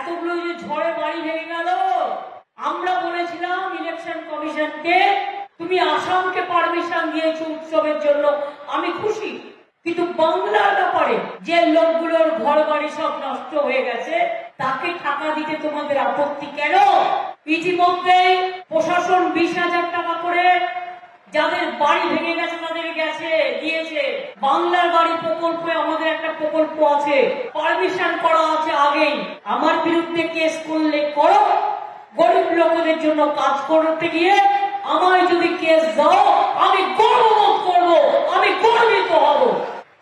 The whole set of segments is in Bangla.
এতগুলো যে ঝড়ে বাড়ি ভেঙে গেল, আমরা বলেছিলাম ইলেকশন কমিশনকে তুমি আসামকে পারমিশন দিয়েছো উৎসবের জন্য, আমি খুশি, কিন্তু বাংলার ব্যাপারে যে লোকগুলোর ঘর বাড়ি সব নষ্ট হয়ে গেছে তাকে টাকা দিতে তোমাদের আপত্তি কেন? ইতিমধ্যে প্রশাসন 20,000 টাকা করে যাদের বাড়ি ভেঙে গেছে তাদের দিয়েছে। বাংলার বাড়ি প্রকল্পে আমাদের একটা প্রকল্প আছে, পারমিশন করা আছে আগেই। আমার বিরুদ্ধে কেস করলে করো, গরিব লোকদের জন্য কাজ করতে গিয়ে আমায় যদি কেস দাও আমি গর্ববোধ করবো, আমি গর্বিত হব।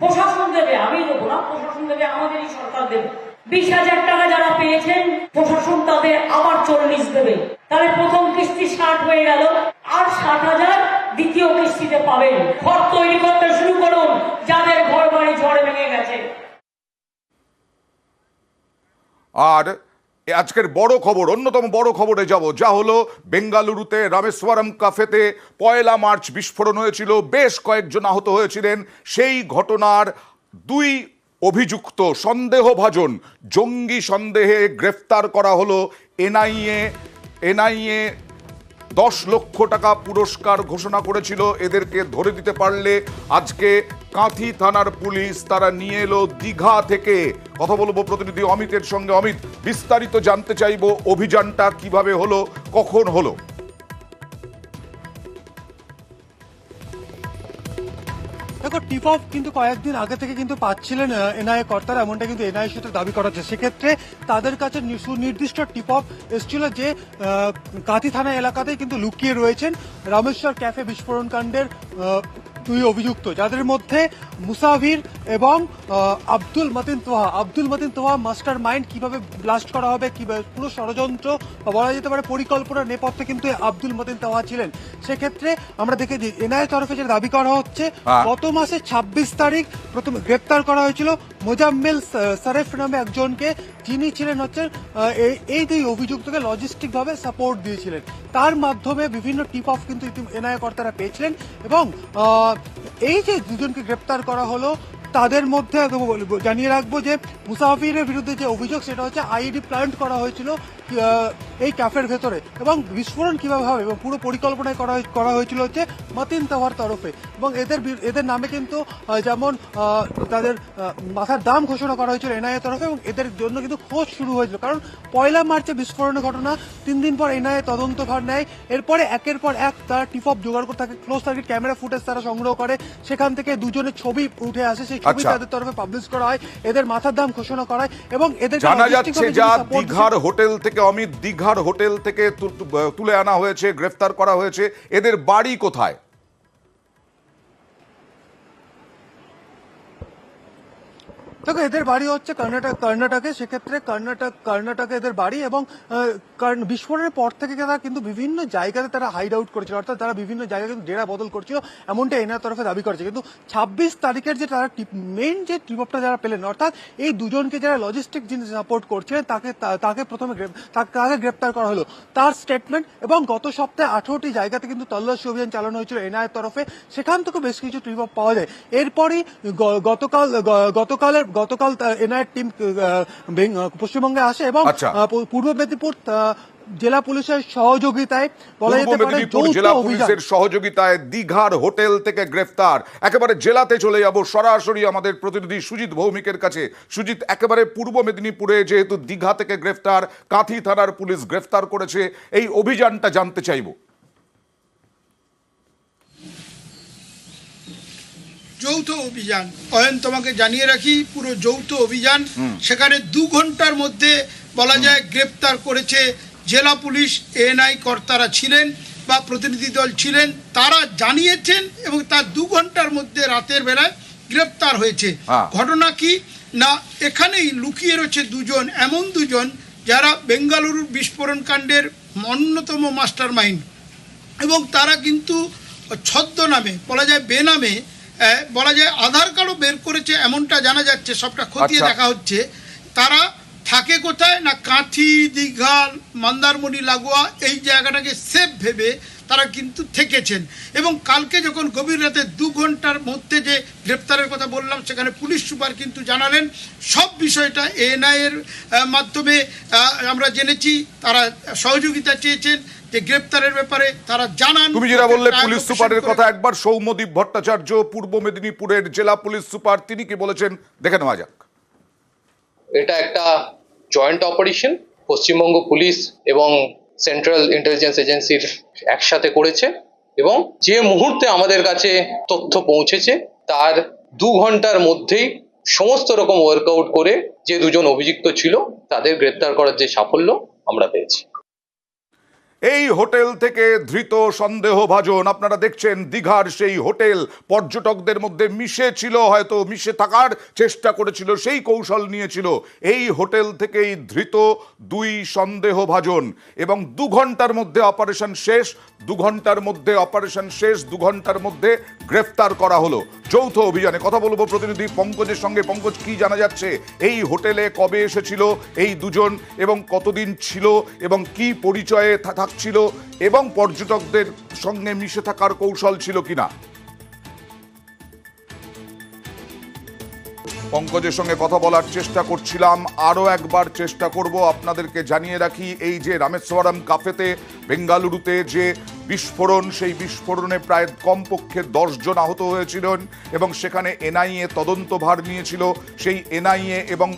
প্রশাসন দেবে, আমি দেবো না, প্রশাসন দেবে, আমাদেরই সরকার দেবে। 20,000 টাকা যারা পেয়েছেন প্রশাসন তাদের আবার 40 দেবে, তাহলে প্রথম কিস্তি 60 হয়ে গেল, আর 60,000 দ্বিতীয় কিস্তিতে পাবেন। ঘর তৈরি করতে শুরু করুন যাদের ঘর বাড়ি ঝড়ে ভেঙে গেছে। আর আজকের বড় খবর, অন্যতম বড় খবরে যাব, যা হলো বেঙ্গালুরুতে রামেশ্বরম কাফেতে 1 মার্চ বিস্ফোরণ হয়েছিল, বেশ কয়েকজন আহত হয়েছিলেন। সেই ঘটনার 2 অভিযুক্ত সন্দেহভাজন জঙ্গি সন্দেহে গ্রেফতার করা হলো। এনআইএ 10 লক্ষ টাকা পুরস্কার ঘোষণা করেছিল এদেরকে ধরে দিতে পারলে। আজকে কাঁথি থানার পুলিশ তারা নিয়ে এলো দীঘা থেকে। কথা বলবো প্রতিনিধি অমিতের সঙ্গে। অমিত, বিস্তারিত জানতে চাইবো অভিযানটা কিভাবে হলো, কখন হলো? দেখো, টিপ অফ কিন্তু কয়েকদিন আগে থেকে কিন্তু পাচ্ছিলেন এনআইএ কর্তারা, এমনটা কিন্তু এনআইএ সূত্রে দাবি করা হচ্ছে। সেক্ষেত্রে তাদের কাছে সুনির্দিষ্ট টিপ অফ এসেছিল যে কাঁথি থানা এলাকাতেই কিন্তু লুকিয়ে রয়েছেন রামেশ্বর ক্যাফে বিস্ফোরণ কাণ্ডের 2 অভিযুক্ত, যাদের মধ্যে মুসাফির এবং আব্দুল মতিন তোহা মাস্টার মাইন্ড। কিভাবে ব্লাস্ট করা হবে, কিভাবে পুরো ষড়যন্ত্র বলা যেতে পারে পরিকল্পনার নেপথ্যে কিন্তু আব্দুল মতিন তোহা ছিলেন। সেক্ষেত্রে আমরা দেখেছি এনআইএ তরফে যে দাবি করা হচ্ছে, গত মাসে 26 তারিখ প্রথমে গ্রেপ্তার করা হয়েছিল মোজাম্মেল সারেফ নামে একজনকে, যিনি ছিলেন হচ্ছে এই 2 অভিযুক্তকে লজিস্টিক ভাবে সাপোর্ট দিয়েছিলেন। তার মাধ্যমে বিভিন্ন টিপ অফ কিন্তু এনআইএ কর্তারা পেয়েছিলেন এবং এই যে 2 জনকে গ্রেপ্তার করা হলো তাদের মধ্যে জানিয়ে রাখবো যে মুসাফিরের বিরুদ্ধে যে অভিযোগ সেটা হচ্ছে আইডি প্ল্যান্ট করা হয়েছিল এই ক্যাফের ভেতরে, এবং বিস্ফোরণ কিভাবে হবে এবং পুরো পরিকল্পনায় করা হয়েছিল হচ্ছে মতিন তোহার তরফে। এবং এদের নামে কিন্তু যেমন তাদের মাথার দাম ঘোষণা করা হয়েছিল এনআইএ তরফে, এবং এদের জন্য কিন্তু খোঁজ শুরু হয়েছিল। কারণ 1 মার্চে বিস্ফোরণের ঘটনা, 3 দিন পর এনআইএ তদন্তভার নেয়। এরপরে একের পর এক তারা টিপ অফ জোগাড় করে থাকে, ক্লোজ সার্কিট ক্যামেরা ফুটেজ তারা সংগ্রহ করে, সেখান থেকে 2 জনের ছবি উঠে আসে, সেই ছবি তাদের তরফে পাবলিশ করা হয়, এদের মাথার দাম ঘোষণা করা হয় এবং এদের জানা যাচ্ছে যা দীঘার হোটেল থেকে, অমিত, দীঘার হোটেল থেকে তুলে আনা হয়েছে, গ্রেফতার করা হয়েছে। এদের বাড়ি কোথায়? দেখো, এদের বাড়ি হচ্ছে কর্ণাটকে। সেক্ষেত্রে কর্ণাটকে এদের বাড়ি, এবং বিস্ফোরণের পর থেকে তারা কিন্তু বিভিন্ন জায়গাতে তারা হাইড আউট করেছিল, অর্থাৎ তারা বিভিন্ন জায়গায় কিন্তু ডেরা বদল করছিল, এমনটা এনআইএর তরফে দাবি করেছে। কিন্তু 26 তারিখের যে তারা মেইন যে টিপটা যারা পেলেন, অর্থাৎ এই 2 জনকে যারা লজিস্টিক যিনি সাপোর্ট করছিলেন তাকে প্রথমে গ্রেপ্তার করা হলো। তার স্টেটমেন্ট এবং গত সপ্তাহে 18টি জায়গাতে কিন্তু তল্লাশি অভিযান চালানো হয়েছিল এনআইএর তরফে, সেখান থেকে বেশ কিছু টিপ পাওয়া যায়। এরপরই গতকাল এনআইএর টিম পশ্চিমবঙ্গে আসে এবং পূর্ব মেদিনীপুর জেলা পুলিশের সহযোগিতায়, বলা যেতে পারে জেলা পুলিশের সহযোগিতায় দীঘার হোটেল থেকে গ্রেফতার। একেবারে জেলাতে চলে যাব সরাসরি আমাদের প্রতিনিধি সুজিত ভৌমিকের কাছে। সুজিত, একেবারে পূর্ব মেদিনীপুরে যেহেতু দীঘা থেকে গ্রেফতার, কাঁথি থানার পুলিশ গ্রেফতার করেছে, এই অভিযানটা জানতে চাইব। যৌথ অভিযান, অয়ন, তোমাকে জানিয়ে রাখি, পুরো যৌথ অভিযান। সেখানে 2 ঘন্টার মধ্যে বলা যায় গ্রেপ্তার করেছে জেলা পুলিশ। এএনআই কর্তারা ছিলেন বা প্রতিনিধি দল ছিলেন, তারা জানিয়েছেন এবং তার 2 ঘন্টার মধ্যে রাতের বেলায় গ্রেপ্তার হয়েছে। ঘটনা কি না, এখানেই লুকিয়ে রয়েছে 2 জন, এমন 2 জন যারা বেঙ্গালুরুর বিস্ফোরণ কাণ্ডের অন্যতম মাস্টার মাইন্ড, এবং তারা কিন্তু ছদ্মনামে, বলা যায় বেনামে, বলা যায় আধার কার্ডও বের করেছে, এমনটা জানা যাচ্ছে, সবটা খতিয়ে দেখা হচ্ছে। তারা থাকে কোথায় না, কাঁথি, দীঘা, মন্দারমণি লাগোয়া এই জায়গাটাকে সেফ ভেবে তারা কিন্তু থেকেছেন। এবং কালকে যখন গভীর রাতে 2 ঘন্টার মধ্যে যে গ্রেপ্তারের কথা বললাম, সেখানে পুলিশ সুপার কিন্তু জানালেন সব বিষয়টা এএনআই এর মাধ্যমে আমরা জেনেছি। তারা সহযোগিতা চেয়েছেন যে গ্রেপ্তারের ব্যাপারে তারা জানান। তুমি যেটা বললে পুলিশ সুপারের কথা, একবার সৌম্যদীপ ভট্টাচার্য পূর্ব মেদিনীপুরের জেলা পুলিশ সুপার, তিনি কি বলেছেন দেখে নেওয়া যাক। এটা একটা জয়েন্ট অপারেশন পশ্চিমবঙ্গ পুলিশ এবং সেন্ট্রাল ইন্টেলিজেন্স এজেন্সির একসাথে করেছে, এবং যে মুহূর্তে আমাদের কাছে তথ্য পৌঁছেছে তার 2 ঘন্টার মধ্যেই সমস্ত রকম ওয়ার্কআউট করে যে 2 জন অভিযুক্ত ছিল তাদের গ্রেপ্তার করার যে সাফল্য আমরা পেয়েছি। এই হোটেল থেকে ধৃত সন্দেহভাজন, আপনারা দেখছেন দীঘার সেই হোটেল পর্যটকদের মধ্যে মিশে ছিল, হয়তো মিশে থাকার চেষ্টা করেছিল, সেই কৌশল নিয়েছিল। এই হোটেল থেকেই ধৃত 2 সন্দেহভাজন, এবং 2 ঘন্টার মধ্যে অপারেশন শেষ। 2 ঘন্টার মধ্যে অপারেশন শেষ, 2 ঘন্টার মধ্যে গ্রেফতার করা হলো। যৌথ অভিযানে কথা বলবো প্রতিনিধি পঙ্কজের সঙ্গে। পঙ্কজ, কি জানা যাচ্ছে এই হোটেলে কবে এসেছিল এই 2 জন, এবং কতদিন ছিল, এবং কি পরিচয়ে থাকছিল, এবং পর্যটকদের সঙ্গে মিশে থাকার কৌশল ছিল কিনা? পঙ্কজের সঙ্গে কথা বলার চেষ্টা করছিলাম, আরও একবার চেষ্টা করব। আপনাদেরকে জানিয়ে রাখি, এই যে রামেশ্বরম কাফেতে বেঙ্গালুরুতে যে বিস্ফোরণ, সেই বিস্ফোরণে প্রায় কমপক্ষে 10 জন আহত হয়েছিলেন, এবং সেখানে এনআইএ তদন্তভার নিয়েছিল। সেই এনআইএ এবং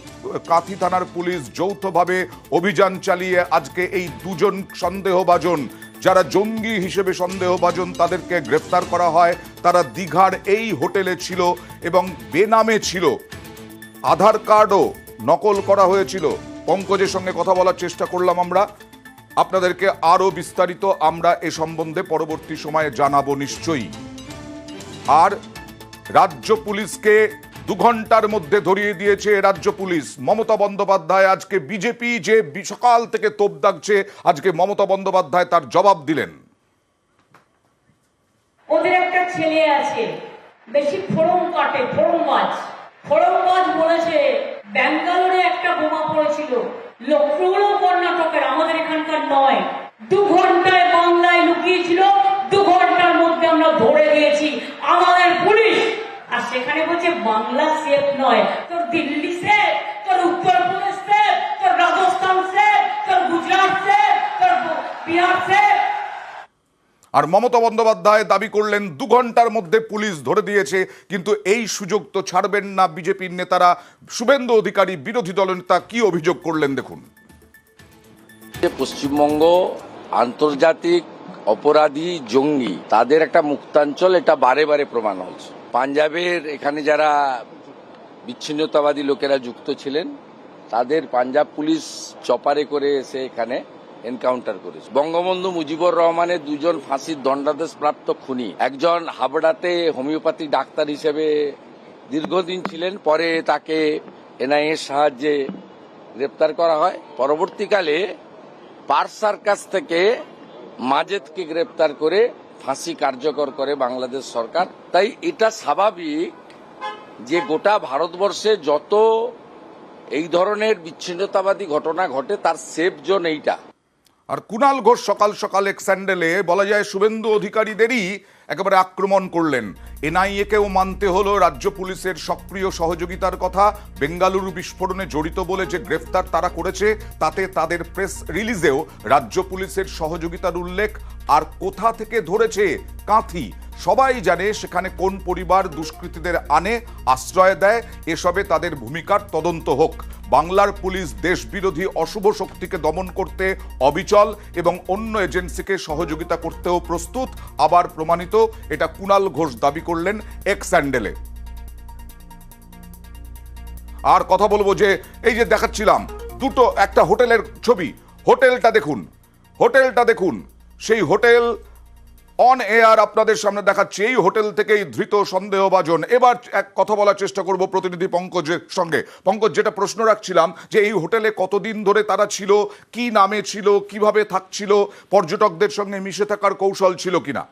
কাঁথি থানার পুলিশ যৌথভাবে অভিযান চালিয়ে আজকে এই 2 জন সন্দেহভাজন, যারা জঙ্গি হিসেবে সন্দেহভাজন, তাদেরকে গ্রেফতার করা হয়। তারা দীঘার এই হোটেলে ছিল এবং বেনামে ছিল, আধার কার্ডও নকল করা হয়েছিল। পঙ্কজের সঙ্গে কথা বলার চেষ্টা করলাম আমরা, আপনাদেরকে আরো বিস্তারিত আমরা এ সম্বন্ধে পরবর্তী সময়ে জানাবো নিশ্চয়ই। আর রাজ্য পুলিশকে 2 ঘন্টার মধ্যে ধরিয়ে দিয়েছে রাজ্য পুলিশ। মমতা বন্দ্যোপাধ্যায় আজকে, বিজেপি যে সকাল থেকে তোপ দাগছে, আজকে মমতা বন্দ্যোপাধ্যায় তার জবাব দিলেন। ওদের একটা ছেলে আছে, বেশি ফোড়ন কাটে, ফোড়নবাজ বলেছে ব্যাঙ্গালোরে একটা বোমা পড়েছিল, লক্ষ্ণৌর কর্ণাটকের, আমাদের এখানকার নয়। 2 ঘন্টায় বাংলায় লুকিয়েছিল, 2 ঘন্টার মধ্যে আমরা ধরে দিয়েছি আমাদের পুলিশ। আর সেখানে বলছে বাংলা সেফ নয়, তোর দিল্লি সেফ, তোর উত্তরপ্রদেশ সেফ, তোর রাজস্থান সেফ, তোর গুজরাট সেফ, তোর বিহার সেফ। আর মমতা বন্দ্যোপাধ্যায় দাবি করলেন 2 ঘন্টার মধ্যে পুলিশ ধরে দিয়েছে, কিন্তু এই সুযোগ তো ছাড়বেন না বিজেপির নেতারা। শুভেন্দু অধিকারী বিরোধী দলনেতা কি অভিযোগ করলেন দেখুন। পশ্চিমবঙ্গ আন্তর্জাতিক অপরাধী জঙ্গি, তাদের একটা মুক্তাঞ্চল, এটা বারে বারে প্রমাণ হচ্ছে। পাঞ্জাবের এখানে যারা বিচ্ছিন্নতাবাদী লোকেরা যুক্ত ছিলেন, তাদের পাঞ্জাব পুলিশ চপারে করে এসে এখানে এনকাউন্টার করেছে। বঙ্গবন্ধু মুজিবুর রহমানের 2 জন ফাঁসির দণ্ডাদেশ প্রাপ্ত খুনি, একজন হাবড়াতে হোমিওপ্যাথি ডাক্তার হিসেবে দীর্ঘদিন ছিলেন, পরে তাকে এনআইএর সাহায্যে গ্রেপ্তার করা হয়। পরবর্তীকালে পার্ক সার্কাস থেকে মাজেদকে গ্রেপ্তার করে ফাঁসি কার্যকর করে বাংলাদেশ সরকার। তাই এটা স্বাভাবিক যে গোটা ভারতবর্ষে যত এই ধরনের বিচ্ছিন্নতাবাদী ঘটনা ঘটে তার সেফ জোন এইটা। আর কুণাল ঘোষ সকাল সকাল এক স্যান্ডেলে বলা যায় শুভেন্দু অধিকারীদেরই একেবারে আক্রমণ করলেন। এনআইএকেও মানতে হলো রাজ্য পুলিশের সক্রিয় সহযোগিতার কথা। বেঙ্গালুরু বিস্ফোরণে জড়িত বলে যে গ্রেফতার তারা করেছে, তাতে তাদের প্রেস রিলিজেও রাজ্য পুলিশের সহযোগিতার উল্লেখ। আর কোথা থেকে ধরেছে কাঁথি, সবাই জানে সেখানে কোন পরিবার দুষ্কৃতীদের আনে, আশ্রয় দেয়, এসবে তাদের ভূমিকার তদন্ত হোক। বাংলার পুলিশ দেশবিরোধী অশুভ শক্তিকে দমন করতে অবিচল এবং অন্য এজেন্সিকে সহযোগিতা করতেও প্রস্তুত। আবার প্রমাণিত, এটা কুণাল ঘোষ দাবি করলেন এক্স স্যান্ডেলে। আর কথা বলবো যে এই যে দেখাচ্ছিলাম একটা হোটেলের ছবি, হোটেলটা দেখুন, সেই হোটেল অন এয়ার আপনাদের সামনে দেখাচ্ছি। এই হোটেল থেকেই ধৃত সন্দেহভাজন। এবার এক কথা বলার চেষ্টা করব প্রতিনিধি পঙ্কজের সঙ্গে। পঙ্কজ, যেটা প্রশ্ন রাখছিলাম যে এই হোটেলে কতদিন ধরে তারা ছিল, কি নামে ছিল, কিভাবে থাকছিল, পর্যটকদের সঙ্গে মিশে থাকার কৌশল ছিল কিনা?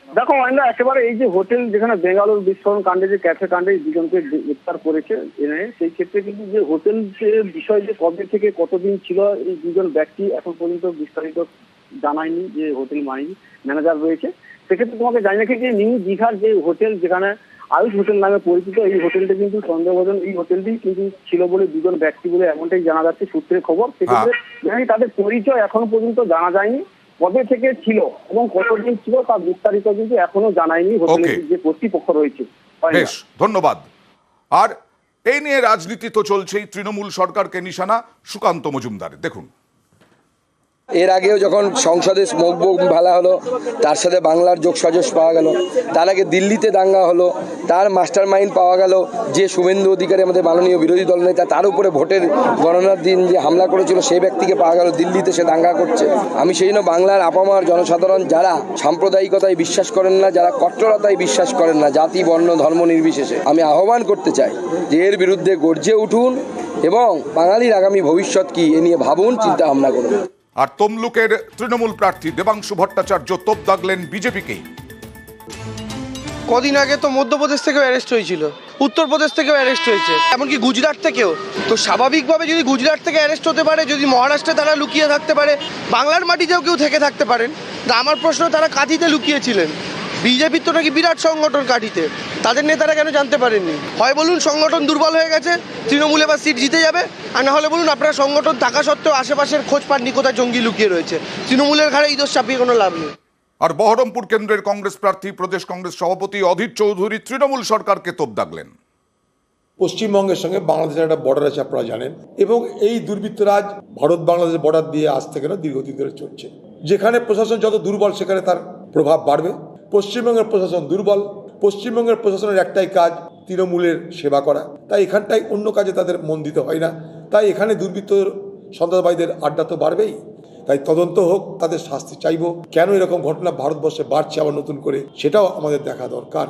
দেখো আমরা একেবারে এই যে হোটেল যেখানে বেঙ্গালুরু বিস্ফোরণ কাণ্ডে যে ক্যাফে কাণ্ডে 2 জনকে গ্রেপ্তার করেছে এনআইএ, সেই ক্ষেত্রে কিন্তু যে হোটেল বিষয় যে কবে থেকে কতদিন ছিল এই 2 জন ব্যক্তি এখন পর্যন্ত বিস্তারিত জানায়নি যে হোটেল ম্যানেজার রয়েছে। সেক্ষেত্রে তোমাকে জানি রাখি যে নিউ দীঘার যে হোটেল, যেখানে আয়ুষ হোটেল নামে পরিচিত, এই হোটেলটা কিন্তু সন্দেহভাজন এই হোটেলটি কিন্তু ছিল বলে দুজন ব্যক্তি বলে এমনটাই জানা যাচ্ছে সূত্রের খবর। সেক্ষেত্রে তাদের পরিচয় এখনো পর্যন্ত জানা যায়নি, কবে থেকে ছিল এবং কতদিন ছিল তার বিস্তারিত কিন্তু এখনো জানায়নি হোটেলের যে কর্তৃপক্ষ রয়েছে। বেশ, ধন্যবাদ। আর এই নিয়ে রাজনীতি তো চলছেই, তৃণমূল সরকারকে নিশানা সুকান্ত মজুমদারের। দেখুন, এর আগেও যখন সংসদে স্মোক বোম ফেলা হলো, তার সাথে বাংলার যোগসাজশ পাওয়া গেল। তার আগে দিল্লিতে দাঙ্গা হলো, তার মাস্টার মাইন্ড পাওয়া গেল যে শুভেন্দু অধিকারী, আমাদের মাননীয় বিরোধী দলনেতা, তার উপরে ভোটের গণনার দিন যে হামলা করেছিল সেই ব্যক্তিকে পাওয়া গেল দিল্লিতে, সে দাঙ্গা করছে। আমি সেই জন্য বাংলার আপামার জনসাধারণ যারা সাম্প্রদায়িকতায় বিশ্বাস করেন না, যারা কট্টরতায় বিশ্বাস করেন না, জাতি বর্ণ ধর্ম নির্বিশেষে, আমি আহ্বান করতে চাই যে এর বিরুদ্ধে গর্জে উঠুন এবং বাঙালির আগামী ভবিষ্যৎ কি এ নিয়ে ভাবুন, চিন্তা ভাবনা করুন। আর তমলুকের তৃণমূল প্রার্থী দেবাংশু ভট্টাচার্য তোপ দাগলেন বিজেপিকেই। কদিন আগে তো মধ্যপ্রদেশ থেকেও অ্যারেস্ট হয়েছিল, উত্তরপ্রদেশ থেকেও অ্যারেস্ট হয়েছে, এমনকি গুজরাট থেকেও। তো স্বাভাবিকভাবে যদি গুজরাট থেকে অ্যারেস্ট হতে পারে, যদি মহারাষ্ট্রে তারা লুকিয়ে থাকতে পারে, বাংলার মাটিতেও কেউ থেকে থাকতে পারেন। তা আমার প্রশ্ন, তারা কাঁথিতে লুকিয়েছিলেন, বিজেপির তো নাকি বিরাট সংগঠন কাঁথিতে, তাদের নেতারা কেন জানতে পারেননি? হয় বলুন সংগঠন দুর্বল হয়ে গেছে, তৃণমূল এবার সিট জিতে যাবে, আর না হলে বলুন আপনারা সংগঠন থাকা সত্ত্বেও আশেপাশের খোঁজ পাননি কোথায় জঙ্গি লুকিয়ে রয়েছে। তৃণমূলের ঘাড়ে এই দোষ চাপিয়ে কোনো লাভ নেই। আর বহরমপুর কেন্দ্রের কংগ্রেস প্রার্থী প্রদেশ কংগ্রেস সভাপতি অধীর চৌধুরী তৃণমূল সরকারকে তোপ দাগলেন। পশ্চিমবঙ্গের সঙ্গে বাংলাদেশের একটা বর্ডার আছে, আপনারা জানেন, এবং এই দুর্বৃত্তরাজ ভারত বাংলাদেশ বর্ডার দিয়ে আজ থেকে না দীর্ঘদিন ধরে চলছে। যেখানে প্রশাসন যত দুর্বল সেখানে তার প্রভাব বাড়বে। পশ্চিমবঙ্গের প্রশাসন দুর্বল, পশ্চিমবঙ্গের প্রশাসনের একটাই কাজ তৃণমূলের সেবা করা, তাই এখানটায় অন্য কাজে তাদের মন দিতে হয় না। তাই এখানে দুর্বৃত্ত সন্ত্রাসবাদীদের আড্ডা তো বাড়বেই। তাই তদন্ত হোক, তাদের শাস্তি চাইব। কেন এরকম ঘটনা ভারতবর্ষে বাড়ছে আবার নতুন করে, সেটাও আমাদের দেখা দরকার।